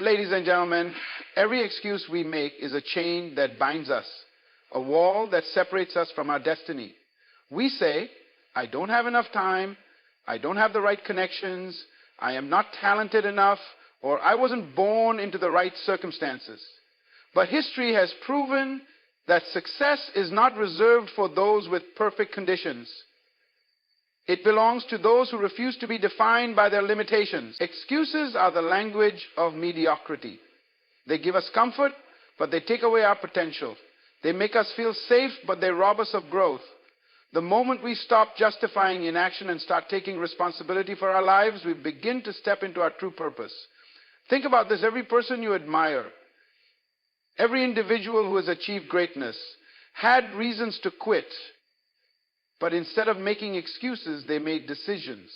ladies and gentlemen, every excuse we make is a chain that binds us, a wall that separates us from our destiny. We say, I don't have enough time, I don't have the right connections, I am not talented enough, or I wasn't born into the right circumstances. But history has proven that success is not reserved for those with perfect conditions. It belongs to those who refuse to be defined by their limitations. Excuses are the language of mediocrity. They give us comfort, but they take away our potential. They make us feel safe, but they rob us of growth. The moment we stop justifying inaction and start taking responsibility for our lives, we begin to step into our true purpose. Think about this. Every person you admire, every individual who has achieved greatness, had reasons to quit. But instead of making excuses, they made decisions.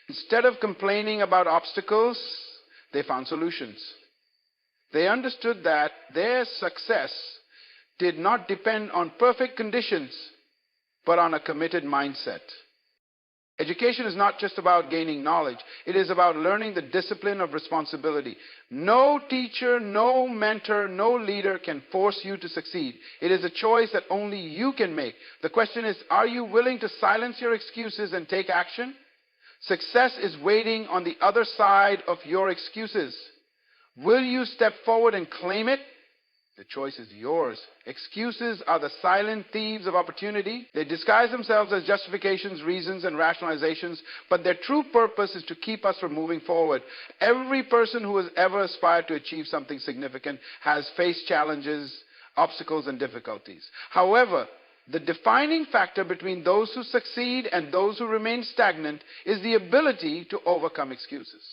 Instead of complaining about obstacles, they found solutions. They understood that their success did not depend on perfect conditions, but on a committed mindset. Education is not just about gaining knowledge. It is about learning the discipline of responsibility. No teacher, no mentor, no leader can force you to succeed. It is a choice that only you can make. The question is, are you willing to silence your excuses and take action? Success is waiting on the other side of your excuses. Will you step forward and claim it? The choice is yours. Excuses are the silent thieves of opportunity. They disguise themselves as justifications, reasons, and rationalizations, but their true purpose is to keep us from moving forward. Every person who has ever aspired to achieve something significant has faced challenges, obstacles, and difficulties. However, the defining factor between those who succeed and those who remain stagnant is the ability to overcome excuses.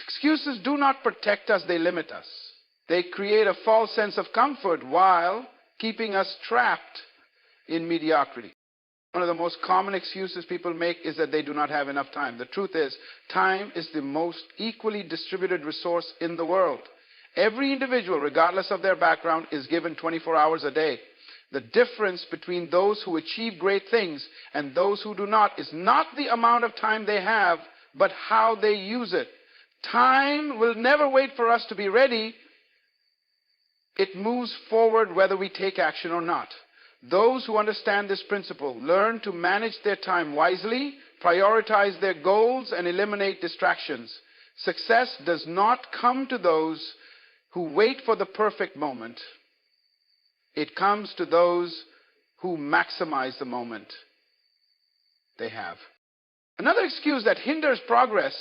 Excuses do not protect us, they limit us. They create a false sense of comfort while keeping us trapped in mediocrity. One of the most common excuses people make is that they do not have enough time. The truth is, time is the most equally distributed resource in the world. Every individual, regardless of their background, is given 24 hours a day. The difference between those who achieve great things and those who do not is not the amount of time they have, but how they use it. Time will never wait for us to be ready. It moves forward whether we take action or not. Those who understand this principle learn to manage their time wisely, prioritize their goals, and eliminate distractions. Success does not come to those who wait for the perfect moment. It comes to those who maximize the moment they have. Another excuse that hinders progress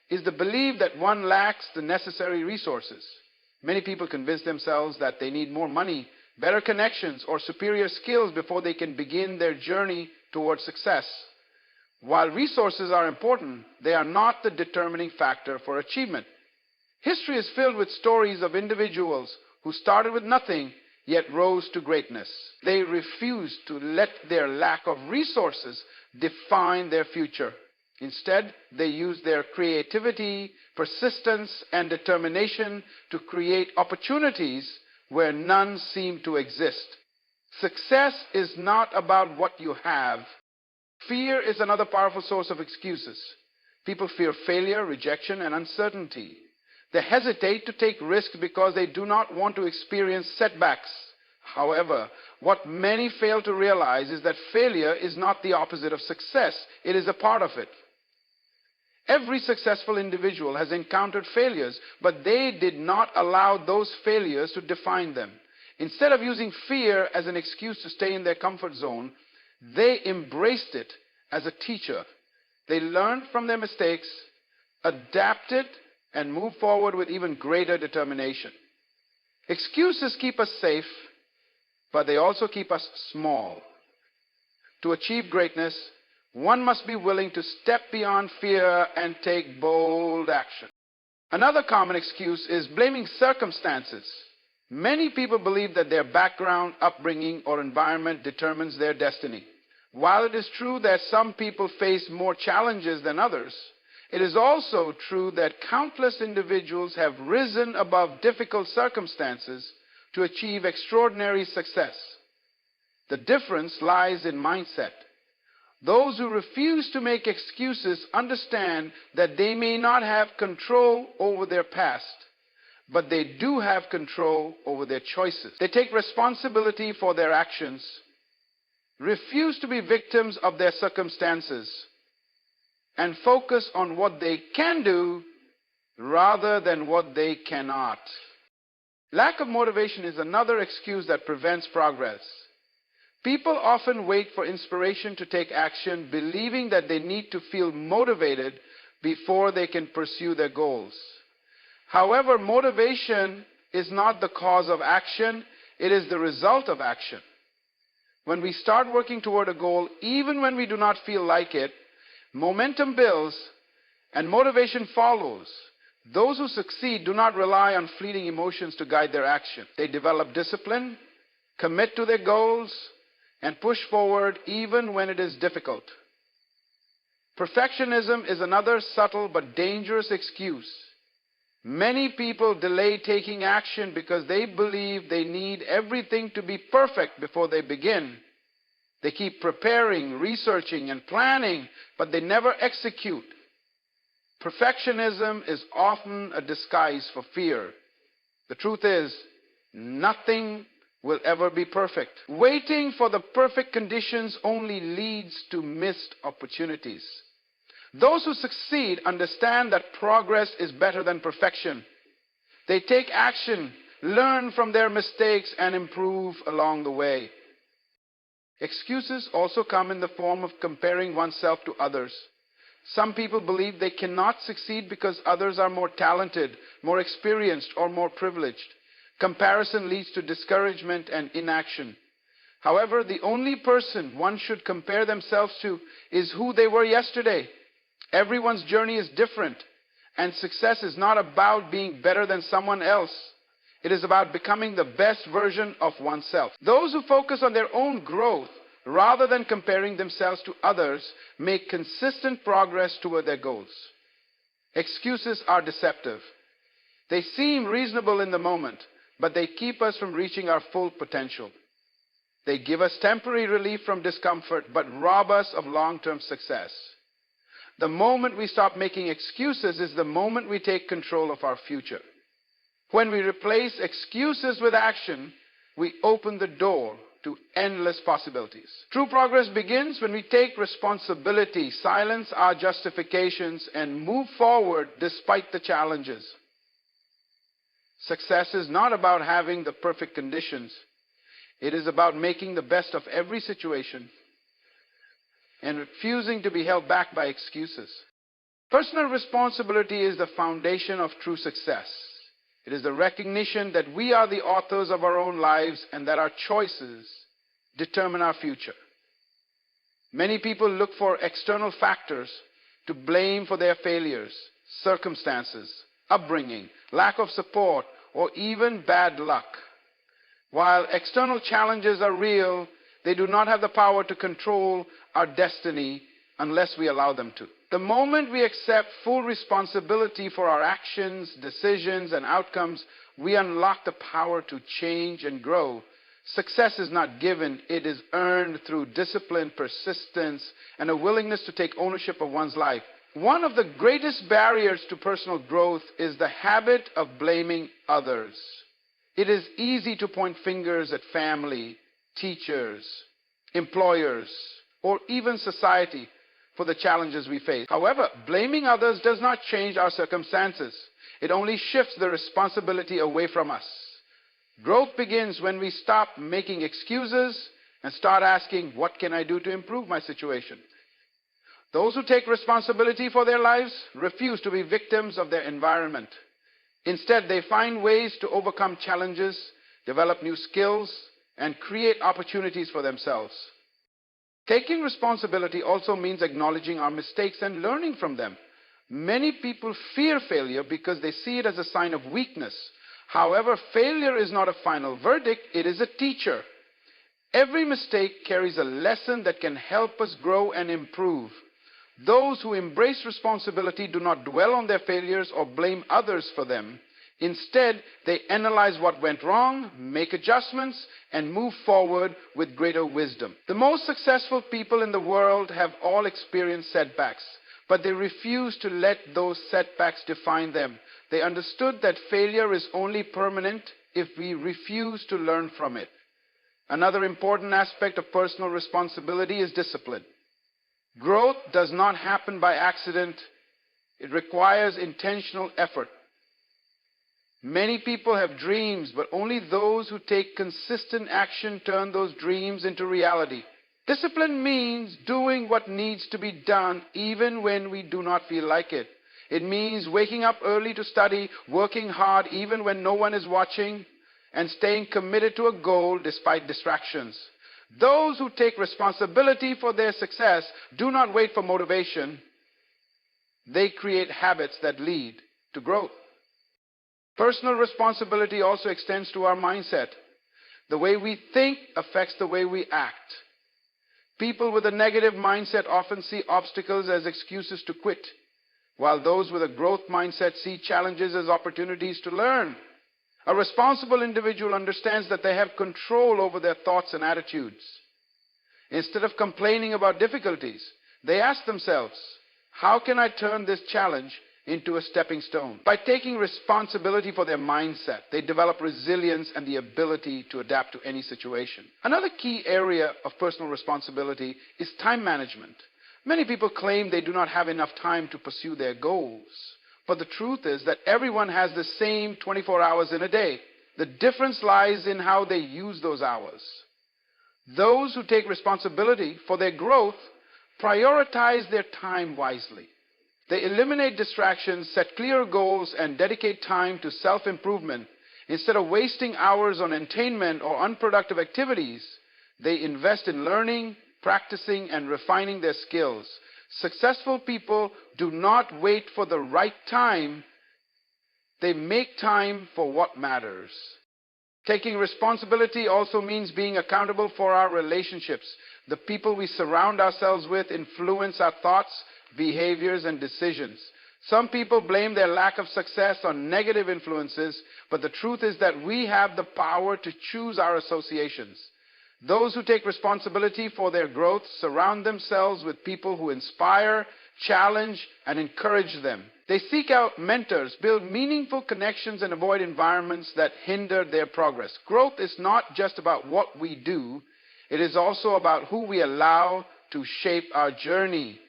is the belief that one lacks the necessary resources. Many people convince themselves that they need more money, better connections, or superior skills before they can begin their journey towards success. While resources are important, they are not the determining factor for achievement. History is filled with stories of individuals who started with nothing, yet rose to greatness. They refused to let their lack of resources define their future. Instead, they used their creativity, persistence, and determination to create opportunities where none seemed to exist. Success is not about what you have. Fear is another powerful source of excuses. People fear failure, rejection, and uncertainty. They hesitate to take risks because they do not want to experience setbacks. However, what many fail to realize is that failure is not the opposite of success. It is a part of it. Every successful individual has encountered failures, but they did not allow those failures to define them. Instead of using fear as an excuse to stay in their comfort zone, they embraced it as a teacher. They learned from their mistakes, adapted, and moved forward with even greater determination. Excuses keep us safe, but they also keep us small. To achieve greatness, one must be willing to step beyond fear and take bold action. Another common excuse is blaming circumstances. Many people believe that their background, upbringing, or environment determines their destiny. While it is true that some people face more challenges than others, it is also true that countless individuals have risen above difficult circumstances to achieve extraordinary success. The difference lies in mindset. Those who refuse to make excuses understand that they may not have control over their past, but they do have control over their choices. They take responsibility for their actions, refuse to be victims of their circumstances, and focus on what they can do rather than what they cannot. Lack of motivation is another excuse that prevents progress. People often wait for inspiration to take action, believing that they need to feel motivated before they can pursue their goals. However, motivation is not the cause of action, it is the result of action. When we start working toward a goal, even when we do not feel like it, momentum builds and motivation follows. Those who succeed do not rely on fleeting emotions to guide their action. They develop discipline, commit to their goals, and push forward even when it is difficult. Perfectionism is another subtle but dangerous excuse. Many people delay taking action because they believe they need everything to be perfect before they begin. They keep preparing, researching, and planning, but they never execute. Perfectionism is often a disguise for fear. The truth is, nothing will ever be perfect. Waiting for the perfect conditions only leads to missed opportunities. Those who succeed understand that progress is better than perfection. They take action, learn from their mistakes, and improve along the way. Excuses also come in the form of comparing oneself to others. Some people believe they cannot succeed because others are more talented, more experienced, or more privileged. Comparison leads to discouragement and inaction. However, the only person one should compare themselves to is who they were yesterday. Everyone's journey is different, and success is not about being better than someone else. It is about becoming the best version of oneself. Those who focus on their own growth rather than comparing themselves to others make consistent progress toward their goals. Excuses are deceptive. They seem reasonable in the moment, but they keep us from reaching our full potential. They give us temporary relief from discomfort, but rob us of long-term success. The moment we stop making excuses is the moment we take control of our future. When we replace excuses with action, we open the door to endless possibilities. True progress begins when we take responsibility, silence our justifications, and move forward despite the challenges. Success is not about having the perfect conditions. It is about making the best of every situation and refusing to be held back by excuses. Personal responsibility is the foundation of true success. It is the recognition that we are the authors of our own lives and that our choices determine our future. Many people look for external factors to blame for their failures, circumstances, upbringing, lack of support, or even bad luck. While external challenges are real, they do not have the power to control our destiny unless we allow them to. The moment we accept full responsibility for our actions, decisions, and outcomes, we unlock the power to change and grow. Success is not given, it is earned through discipline, persistence, and a willingness to take ownership of one's life. One of the greatest barriers to personal growth is the habit of blaming others. It is easy to point fingers at family, teachers, employers, or even society for the challenges we face. However, blaming others does not change our circumstances. It only shifts the responsibility away from us. Growth begins when we stop making excuses and start asking, what can I do to improve my situation? Those who take responsibility for their lives refuse to be victims of their environment. Instead, they find ways to overcome challenges, develop new skills, and create opportunities for themselves. Taking responsibility also means acknowledging our mistakes and learning from them. Many people fear failure because they see it as a sign of weakness. However, failure is not a final verdict, it is a teacher. Every mistake carries a lesson that can help us grow and improve. Those who embrace responsibility do not dwell on their failures or blame others for them. Instead, they analyze what went wrong, make adjustments, and move forward with greater wisdom. The most successful people in the world have all experienced setbacks, but they refuse to let those setbacks define them. They understood that failure is only permanent if we refuse to learn from it. Another important aspect of personal responsibility is discipline. Growth does not happen by accident. It requires intentional effort. Many people have dreams, but only those who take consistent action turn those dreams into reality. Discipline means doing what needs to be done even when we do not feel like it. It means waking up early to study, working hard even when no one is watching, and staying committed to a goal despite distractions. Those who take responsibility for their success do not wait for motivation. They create habits that lead to growth. Personal responsibility also extends to our mindset. The way we think affects the way we act. People with a negative mindset often see obstacles as excuses to quit, while those with a growth mindset see challenges as opportunities to learn. A responsible individual understands that they have control over their thoughts and attitudes. Instead of complaining about difficulties, they ask themselves, how can I turn this challenge into a stepping stone? By taking responsibility for their mindset, they develop resilience and the ability to adapt to any situation. Another key area of personal responsibility is time management. Many people claim they do not have enough time to pursue their goals. But the truth is that everyone has the same 24 hours in a day. The difference lies in how they use those hours. Those who take responsibility for their growth prioritize their time wisely. They eliminate distractions, set clear goals, and dedicate time to self-improvement. Instead of wasting hours on entertainment or unproductive activities, they invest in learning, practicing, and refining their skills. Successful people do not wait for the right time. They make time for what matters. Taking responsibility also means being accountable for our relationships. The people we surround ourselves with influence our thoughts, behaviors, and decisions. Some people blame their lack of success on negative influences, but the truth is that we have the power to choose our associations. Those who take responsibility for their growth surround themselves with people who inspire, challenge, and encourage them. They seek out mentors, build meaningful connections, and avoid environments that hinder their progress. Growth is not just about what we do, it is also about who we allow to shape our journey.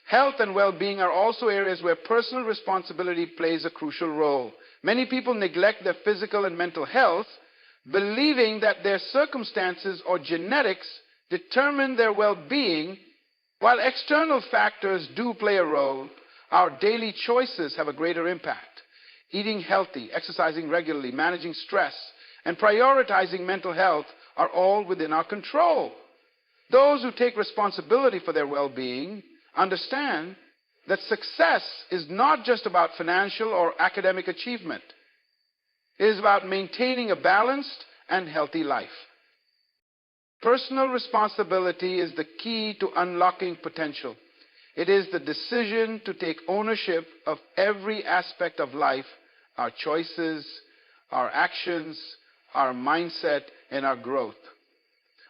Health and well-being are also areas where personal responsibility plays a crucial role. Many people neglect their physical and mental health, believing that their circumstances or genetics determine their well-being. While external factors do play a role, our daily choices have a greater impact. Eating healthy, exercising regularly, managing stress, and prioritizing mental health are all within our control. Those who take responsibility for their well-being understand that success is not just about financial or academic achievement. It is about maintaining a balanced and healthy life. Personal responsibility is the key to unlocking potential. It is the decision to take ownership of every aspect of life, our choices, our actions, our mindset, and our growth.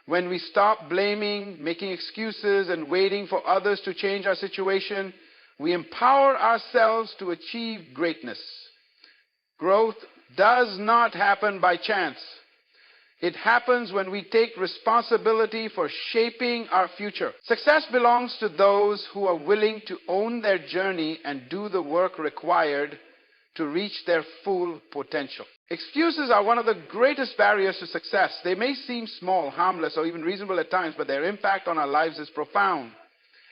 When we stop blaming, making excuses, and waiting for others to change our situation, we empower ourselves to achieve greatness. Growth does not happen by chance. It happens when we take responsibility for shaping our future. Success belongs to those who are willing to own their journey and do the work required to reach their full potential. Excuses are one of the greatest barriers to success. They may seem small, harmless, or even reasonable at times, but their impact on our lives is profound.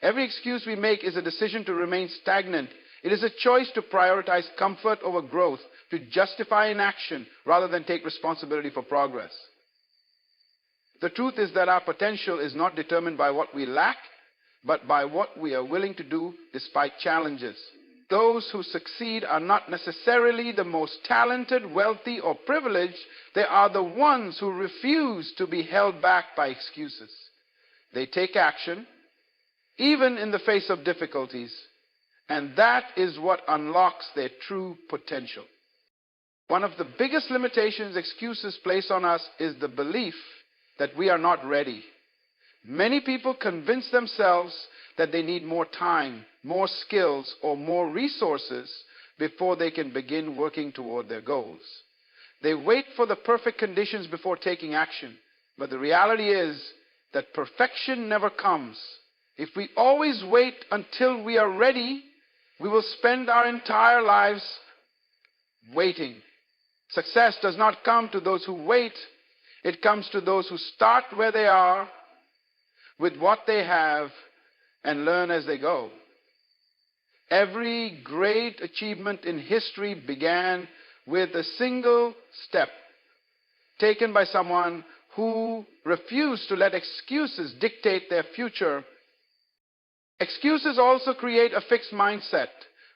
Every excuse we make is a decision to remain stagnant. It is a choice to prioritize comfort over growth, to justify inaction rather than take responsibility for progress. The truth is that our potential is not determined by what we lack, but by what we are willing to do despite challenges. Those who succeed are not necessarily the most talented, wealthy, or privileged. They are the ones who refuse to be held back by excuses. They take action, even in the face of difficulties, and that is what unlocks their true potential. One of the biggest limitations excuses place on us is the belief that we are not ready. Many people convince themselves that they need more time, more skills, or more resources before they can begin working toward their goals. They wait for the perfect conditions before taking action. But the reality is that perfection never comes. If we always wait until we are ready, we will spend our entire lives waiting. Success does not come to those who wait. It comes to those who start where they are, with what they have, and learn as they go. Every great achievement in history began with a single step taken by someone who refused to let excuses dictate their future. Excuses also create a fixed mindset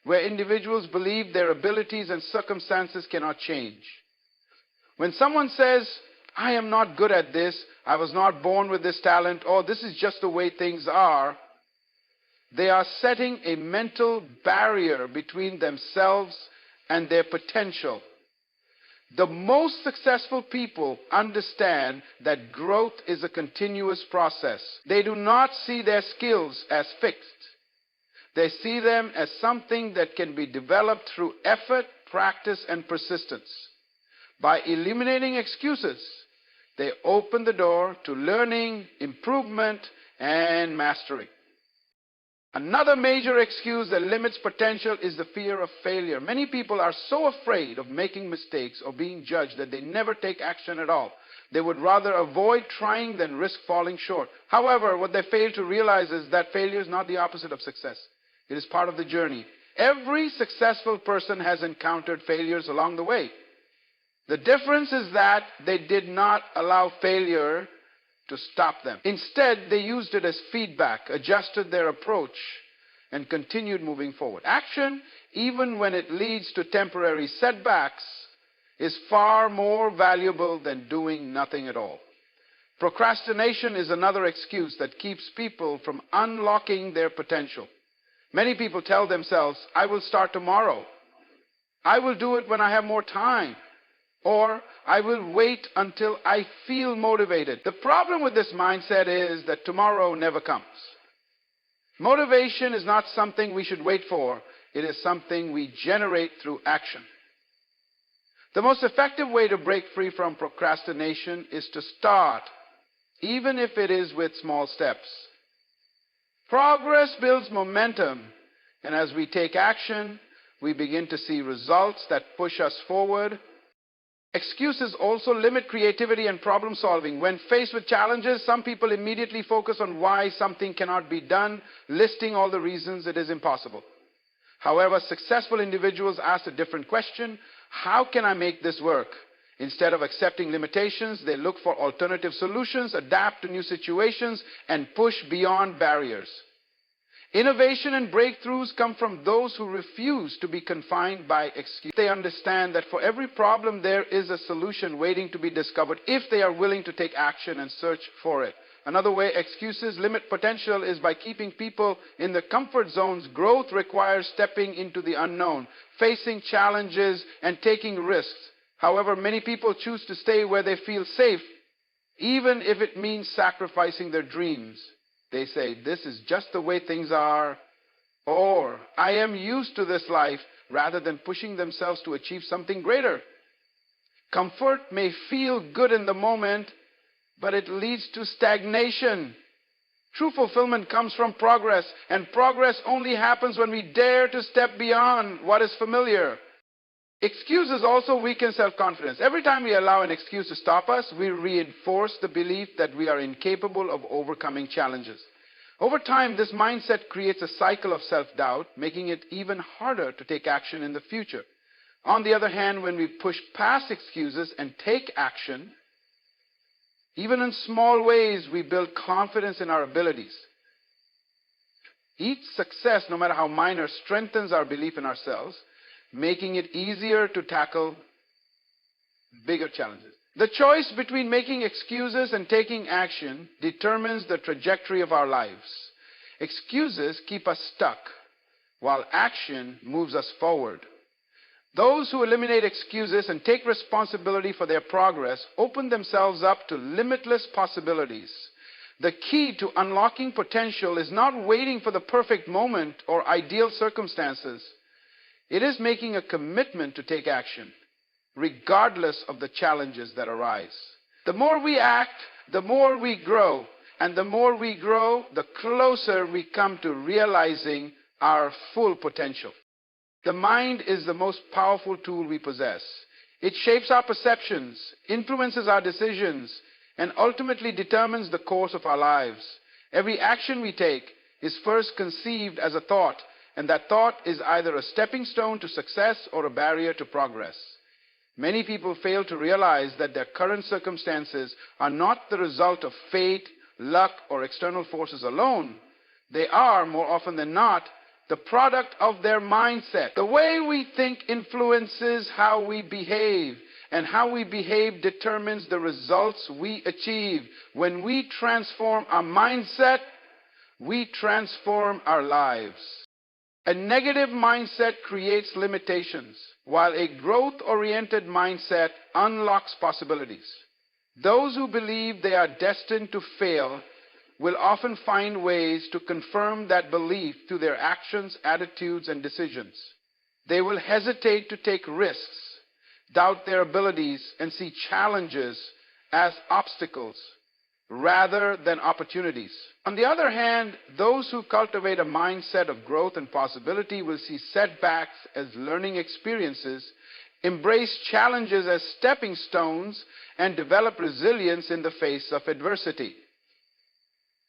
where individuals believe their abilities and circumstances cannot change. When someone says, "I am not good at this, I was not born with this talent," or "this is just the way things are," they are setting a mental barrier between themselves and their potential. The most successful people understand that growth is a continuous process. They do not see their skills as fixed. They see them as something that can be developed through effort, practice, and persistence. By eliminating excuses, they open the door to learning, improvement, and mastery. Another major excuse that limits potential is the fear of failure. Many people are so afraid of making mistakes or being judged that they never take action at all. They would rather avoid trying than risk falling short. However, what they fail to realize is that failure is not the opposite of success. It is part of the journey. Every successful person has encountered failures along the way. The difference is that they did not allow failure to stop them. Instead, they used it as feedback, adjusted their approach, and continued moving forward. Action, even when it leads to temporary setbacks, is far more valuable than doing nothing at all. Procrastination is another excuse that keeps people from unlocking their potential. Many people tell themselves, "I will start tomorrow. I will do it when I have more time." Or, "I will wait until I feel motivated." The problem with this mindset is that tomorrow never comes. Motivation is not something we should wait for. It is something we generate through action. The most effective way to break free from procrastination is to start, even if it is with small steps. Progress builds momentum, and as we take action, we begin to see results that push us forward. Excuses also limit creativity and problem solving. When faced with challenges, some people immediately focus on why something cannot be done, listing all the reasons it is impossible. However, successful individuals ask a different question: how can I make this work? Instead of accepting limitations, they look for alternative solutions, adapt to new situations, and push beyond barriers. Innovation and breakthroughs come from those who refuse to be confined by excuses. They understand that for every problem there is a solution waiting to be discovered if they are willing to take action and search for it. Another way excuses limit potential is by keeping people in their comfort zones. Growth requires stepping into the unknown, facing challenges, and taking risks. However, many people choose to stay where they feel safe, even if it means sacrificing their dreams. They say, "This is just the way things are," or "I am used to this life," rather than pushing themselves to achieve something greater. Comfort may feel good in the moment, but it leads to stagnation. True fulfillment comes from progress, and progress only happens when we dare to step beyond what is familiar. Excuses also weaken self-confidence. Every time we allow an excuse to stop us, we reinforce the belief that we are incapable of overcoming challenges. Over time, this mindset creates a cycle of self-doubt, making it even harder to take action in the future. On the other hand, when we push past excuses and take action, even in small ways, we build confidence in our abilities. Each success, no matter how minor, strengthens our belief in ourselves, making it easier to tackle bigger challenges. The choice between making excuses and taking action determines the trajectory of our lives. Excuses keep us stuck, while action moves us forward. Those who eliminate excuses and take responsibility for their progress open themselves up to limitless possibilities. The key to unlocking potential is not waiting for the perfect moment or ideal circumstances. It is making a commitment to take action, regardless of the challenges that arise. The more we act, the more we grow. And the more we grow, the closer we come to realizing our full potential. The mind is the most powerful tool we possess. It shapes our perceptions, influences our decisions, and ultimately determines the course of our lives. Every action we take is first conceived as a thought, and that thought is either a stepping stone to success or a barrier to progress. Many people fail to realize that their current circumstances are not the result of fate, luck, or external forces alone. They are, more often than not, the product of their mindset. The way we think influences how we behave, and how we behave determines the results we achieve. When we transform our mindset, we transform our lives. A negative mindset creates limitations, while a growth-oriented mindset unlocks possibilities. Those who believe they are destined to fail will often find ways to confirm that belief through their actions, attitudes, and decisions. They will hesitate to take risks, doubt their abilities, and see challenges as obstacles rather than opportunities. On the other hand, those who cultivate a mindset of growth and possibility will see setbacks as learning experiences, embrace challenges as stepping stones, and develop resilience in the face of adversity.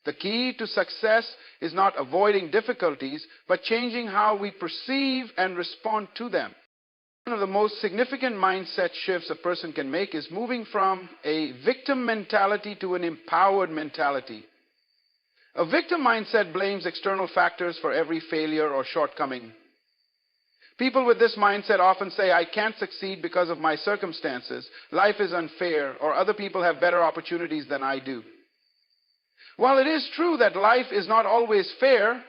The key to success is not avoiding difficulties, but changing how we perceive and respond to them. One of the most significant mindset shifts a person can make is moving from a victim mentality to an empowered mentality. A victim mindset blames external factors for every failure or shortcoming. People with this mindset often say, I can't succeed because of my circumstances, life is unfair, or other people have better opportunities than I do. While it is true that life is not always fair,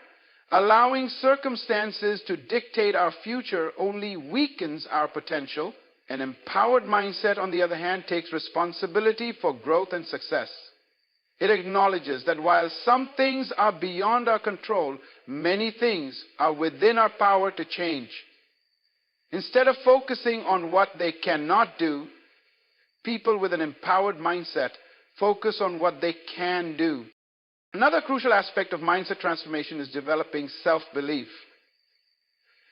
allowing circumstances to dictate our future only weakens our potential. An empowered mindset, on the other hand, takes responsibility for growth and success. It acknowledges that while some things are beyond our control, many things are within our power to change. Instead of focusing on what they cannot do, people with an empowered mindset focus on what they can do. Another crucial aspect of mindset transformation is developing self-belief.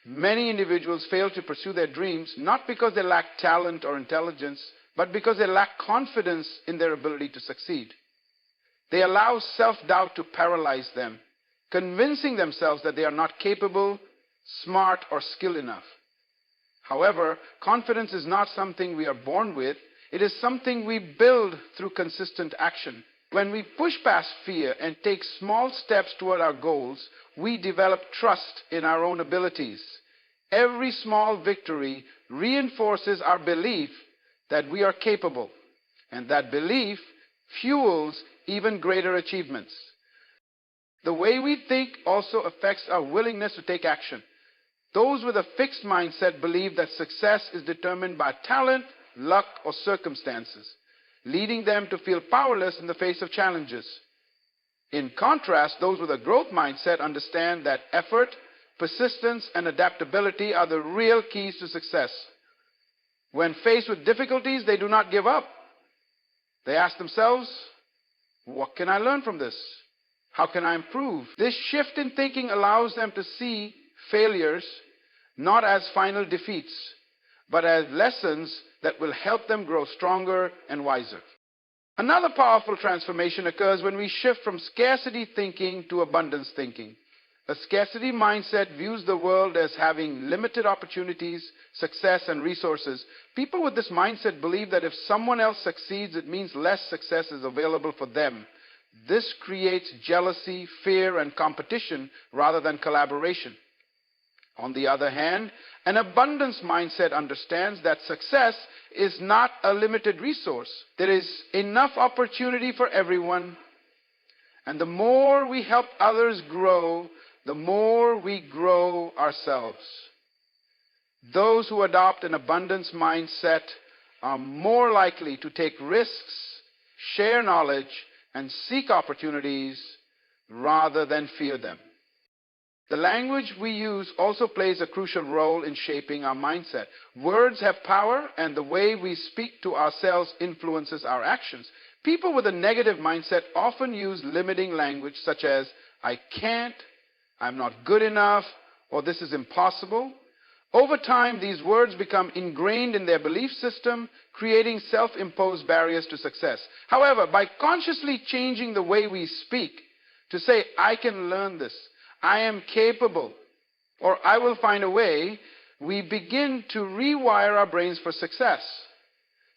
Many individuals fail to pursue their dreams not because they lack talent or intelligence, but because they lack confidence in their ability to succeed. They allow self-doubt to paralyze them, convincing themselves that they are not capable, smart, or skilled enough. However, confidence is not something we are born with. It is something we build through consistent action. When we push past fear and take small steps toward our goals, we develop trust in our own abilities. Every small victory reinforces our belief that we are capable, and that belief fuels even greater achievements. The way we think also affects our willingness to take action. Those with a fixed mindset believe that success is determined by talent, luck, or circumstances, leading them to feel powerless in the face of challenges. In contrast, those with a growth mindset understand that effort, persistence, and adaptability are the real keys to success. When faced with difficulties, they do not give up. They ask themselves, what can I learn from this? How can I improve? This shift in thinking allows them to see failures not as final defeats, but as lessons that will help them grow stronger and wiser. Another powerful transformation occurs when we shift from scarcity thinking to abundance thinking. A scarcity mindset views the world as having limited opportunities, success, and resources. People with this mindset believe that if someone else succeeds, it means less success is available for them. This creates jealousy, fear, and competition rather than collaboration. On the other hand, an abundance mindset understands that success is not a limited resource. There is enough opportunity for everyone. And the more we help others grow, the more we grow ourselves. Those who adopt an abundance mindset are more likely to take risks, share knowledge, and seek opportunities rather than fear them. The language we use also plays a crucial role in shaping our mindset. Words have power, and the way we speak to ourselves influences our actions. People with a negative mindset often use limiting language such as, I can't, I'm not good enough, or this is impossible. Over time, these words become ingrained in their belief system, creating self-imposed barriers to success. However, by consciously changing the way we speak to say, I can learn this, I am capable, or I will find a way, we begin to rewire our brains for success.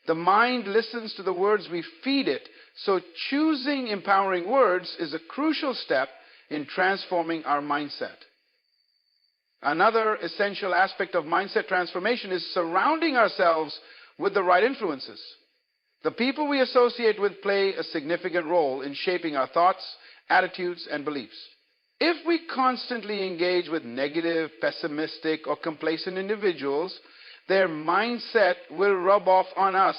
The mind listens to the words we feed it, so choosing empowering words is a crucial step in transforming our mindset. Another essential aspect of mindset transformation is surrounding ourselves with the right influences. The people we associate with play a significant role in shaping our thoughts, attitudes, and beliefs. If we constantly engage with negative, pessimistic, or complacent individuals, their mindset will rub off on us.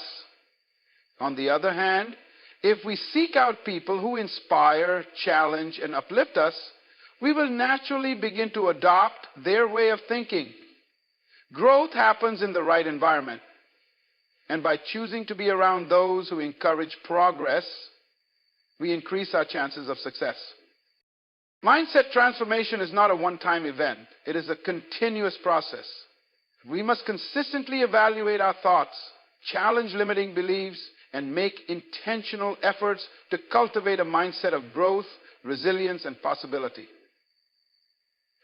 On the other hand, if we seek out people who inspire, challenge, and uplift us, we will naturally begin to adopt their way of thinking. Growth happens in the right environment, and by choosing to be around those who encourage progress, we increase our chances of success. Mindset transformation is not a one-time event. It is a continuous process. We must consistently evaluate our thoughts, challenge limiting beliefs, and make intentional efforts to cultivate a mindset of growth, resilience, and possibility.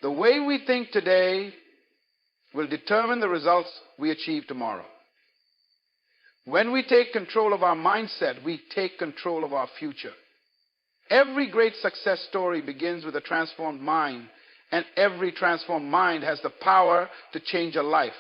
The way we think today will determine the results we achieve tomorrow. When we take control of our mindset, we take control of our future. Every great success story begins with a transformed mind, and every transformed mind has the power to change a life.